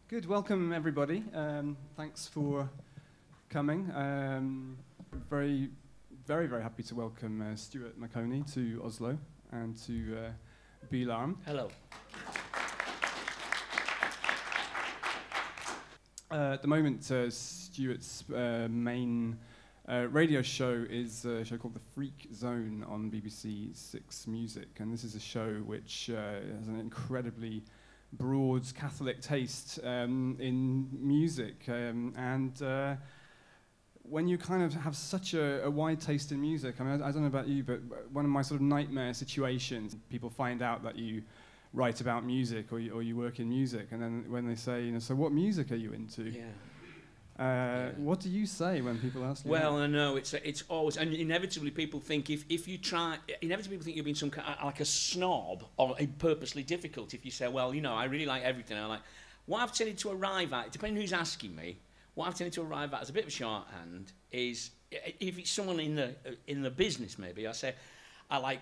Good, welcome everybody. Thanks for coming. Very happy to welcome Stuart Maconie to Oslo and to Larm. Hello. At the moment, Stuart's main radio show is a show called The Freak Zone on BBC Six Music, and this is a show which has an incredibly broad Catholic taste in music, and when you kind of have such a wide taste in music, I mean, I don't know about you, but one of my sort of nightmare situations, people find out that you write about music or you work in music, and then when they say, you know, so what music are you into? Yeah. What do you say when people ask you? Well, I know it's always, and inevitably people think if you try, inevitably people think you're being some kind of, like a snob or purposely difficult if you say, well, you know, I really like everything. I like what I've tended to arrive at, depending who's asking me. What I've tended to arrive at as a bit of a shorthand is if it's someone in the business, maybe I say I like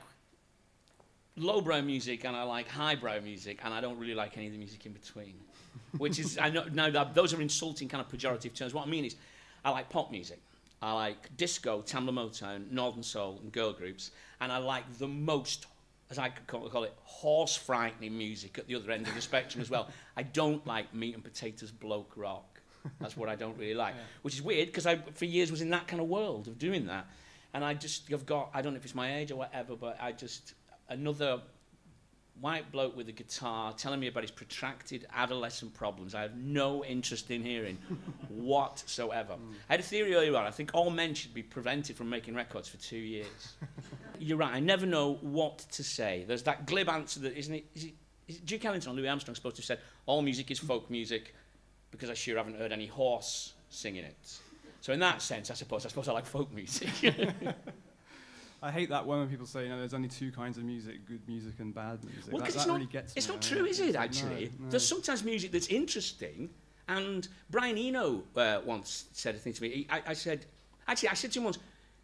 lowbrow music and I like highbrow music, and I don't really like any of the music in between. Which is, I know now that those are insulting kind of pejorative terms. What I mean is, I like pop music, I like disco, Tamla Motown, Northern Soul, and girl groups, and I like the most, as I could call it, horse-frightening music at the other end of the spectrum as well. I don't like meat and potatoes bloke rock. That's what I don't really like, which is weird because I, for years, was in that kind of world of doing that, and I've got, I don't know if it's my age or whatever, but another white bloke with a guitar telling me about his protracted adolescent problems I have no interest in hearing whatsoever. I had a theory earlier on. I think all men should be prevented from making records for 2 years. You're right, I never know what to say. There's that glib answer that, isn't it? Is it Duke Ellington or Louis Armstrong supposed to have said, all music is folk music, because I sure haven't heard any horse singing it. So in that sense, I suppose I like folk music. I hate that when people say, you know, there's only two kinds of music, good music and bad music. Well, that really gets me. It's not true, is it, actually? No. There's sometimes music that's interesting, and Brian Eno once said a thing to me. I said to him once,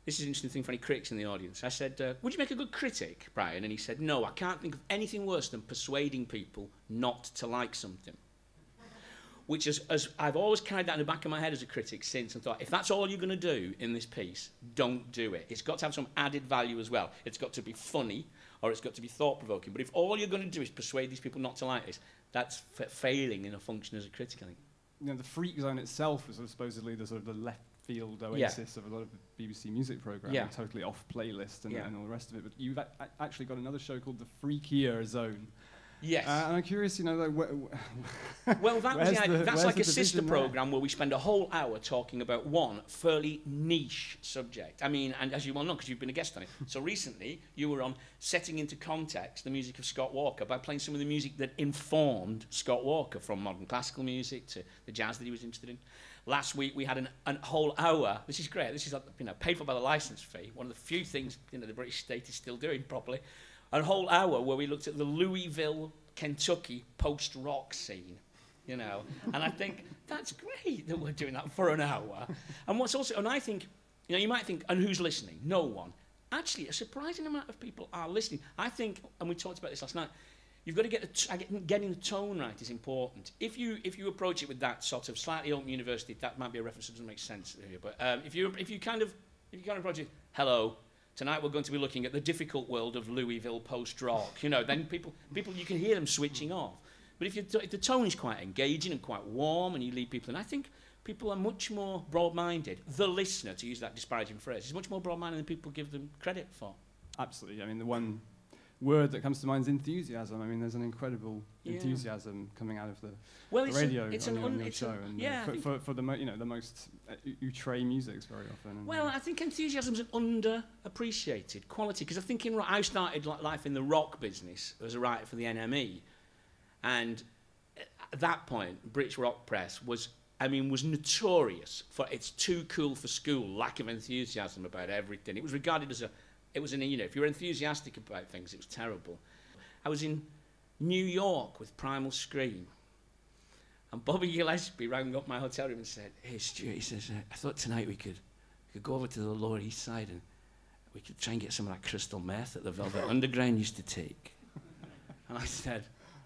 this is an interesting thing for any critics in the audience, I said, would you make a good critic, Brian? And he said, no, I can't think of anything worse than persuading people not to like something. Which is, as I've always carried that in the back of my head as a critic since, and thought, if that's all you're going to do in this piece, don't do it. It's got to have some added value as well. It's got to be funny, or it's got to be thought-provoking. But if all you're going to do is persuade these people not to like this, that's failing in a function as a critic, I think. You know, the Freak Zone itself is supposedly the sort of the left-field oasis of a lot of the BBC music programmes, totally off playlist and all the rest of it. But you've actually got another show called The Freakier Zone. Yes. And I'm curious, you know, well, that's like a sister programme where we spend a whole hour talking about one fairly niche subject. I mean, and as you well know, because you've been a guest on it. So recently, you were on setting into context the music of Scott Walker by playing some of the music that informed Scott Walker, from modern classical music to the jazz that he was interested in. Last week, we had a whole hour. This is great. This is, you know, paid for by the licence fee. One of the few things, you know, the British state is still doing properly. A whole hour where we looked at the Louisville, Kentucky post-rock scene, you know. And I think that's great that we're doing that for an hour. And what's also, and I think, you know, you might think, and who's listening? No one. Actually, a surprising amount of people are listening. I think, and we talked about this last night, you've got to getting the tone right is important. If you approach it with that sort of slightly open university, that might be a reference that doesn't make sense here. But if you kind of approach it, hello. Tonight we're going to be looking at the difficult world of Louisville post-rock. You know, then people you can hear them switching off. But if the tone is quite engaging and quite warm, and you lead people in, I think people are much more broad-minded. The listener, to use that disparaging phrase, is much more broad-minded than people give them credit for. Absolutely. I mean, the one word that comes to mind is enthusiasm. I mean, there's an incredible enthusiasm coming out of the radio on your show, and for the most outre musics very often. Well, I think enthusiasm is an underappreciated quality, because I think I started life in the rock business as a writer for the NME, and at that point, British rock press was notorious for its too cool for school lack of enthusiasm about everything. It was regarded as if you were enthusiastic about things, it was terrible. I was in New York with Primal Scream, and Bobby Gillespie rang up my hotel room and said, "Hey Stuart," he says, "I thought tonight we could go over to the Lower East Side and we could try and get some of that crystal meth that the Velvet Underground used to take." And I said,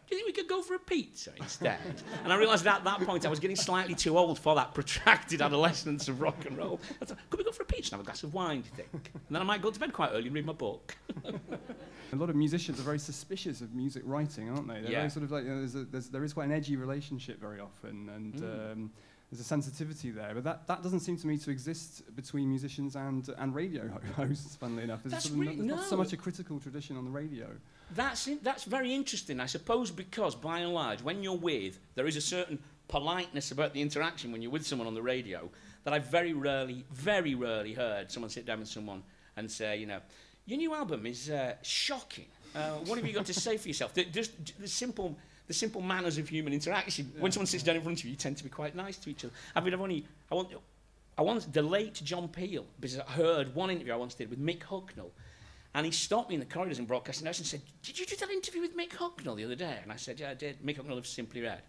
do you think we could go for a pizza instead? And I realised at that point I was getting slightly too old for that protracted adolescence of rock and roll. I thought, could we go for a pizza and have a glass of wine, do you think? And then I might go to bed quite early and read my book. A lot of musicians are very suspicious of music writing, aren't they? They're very sort of like, there is quite an edgy relationship very often, and there's a sensitivity there, but that doesn't seem to me to exist between musicians and radio hosts, funnily enough. There's not so much a critical tradition on the radio. That's very interesting, I suppose, because by and large, when you're with, there is a certain politeness about the interaction when you're with someone on the radio that I've very rarely heard someone sit down with someone and say, you know, your new album is shocking. What have you got to say for yourself? Just the simple manners of human interaction. Yeah. When someone sits down in front of you, you tend to be quite nice to each other. I once the late John Peel, because I heard one interview I once did with Mick Hucknall, and he stopped me in the corridors in Broadcasting House and said, "Did you do that interview with Mick Hucknall the other day?" And I said, "Yeah, I did." Mick Hucknall of Simply Red.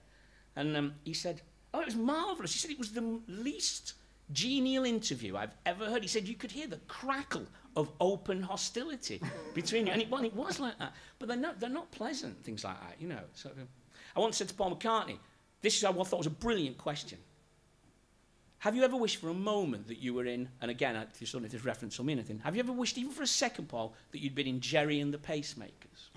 And he said, "Oh, it was marvellous." He said it was the least genial interview I've ever heard. He said you could hear the crackle of open hostility between you, and it was like that. But they're not pleasant, things like that, you know. So I once said to Paul McCartney, this is what I thought was a brilliant question. Have you ever wished for a moment that you were in, and again, if you don't know if this reference will mean anything, have you ever wished, even for a second, Paul, that you'd been in Gerry and the Pacemakers,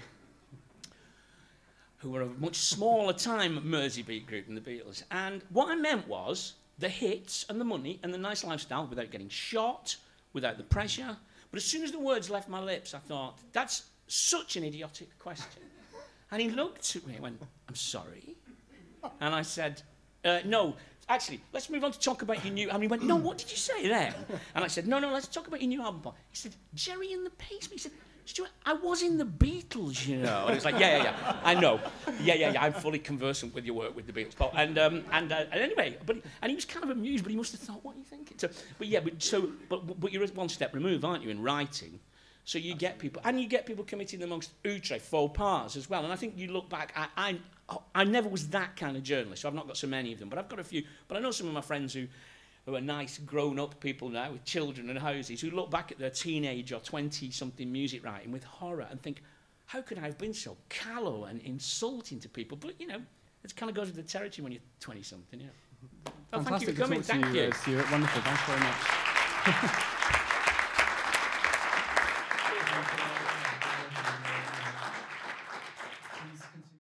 who were a much smaller time Merseybeat group than the Beatles? And what I meant was the hits and the money and the nice lifestyle without getting shot, without the pressure. But as soon as the words left my lips, I thought, that's such an idiotic question. And he looked at me and went, "I'm sorry." And I said, "No, actually, let's move on to talk about your new..." And he went, "No, what did you say then?" And I said, no, let's talk about your new album, Paul." He said, "Gerry and the Pacemakers." He said, "Stuart, I was in the Beatles, you know." And he was like, yeah, I know. Yeah, I'm fully conversant with your work with the Beatles, Paul. And anyway, and he was kind of amused, but he must have thought, what are you thinking? But you're one step removed, aren't you, in writing? So you get people, and you get people committing the most outre faux pas as well. And I think you look back, I never was that kind of journalist, so I've not got so many of them, but I've got a few. But I know some of my friends who are nice, grown-up people now with children and houses who look back at their teenage or 20-something music writing with horror and think, how could I have been so callow and insulting to people? But, you know, it kind of goes with the territory when you're 20-something, yeah. Well, thank you for coming. Thank you. Stuart. Wonderful. Thanks very much.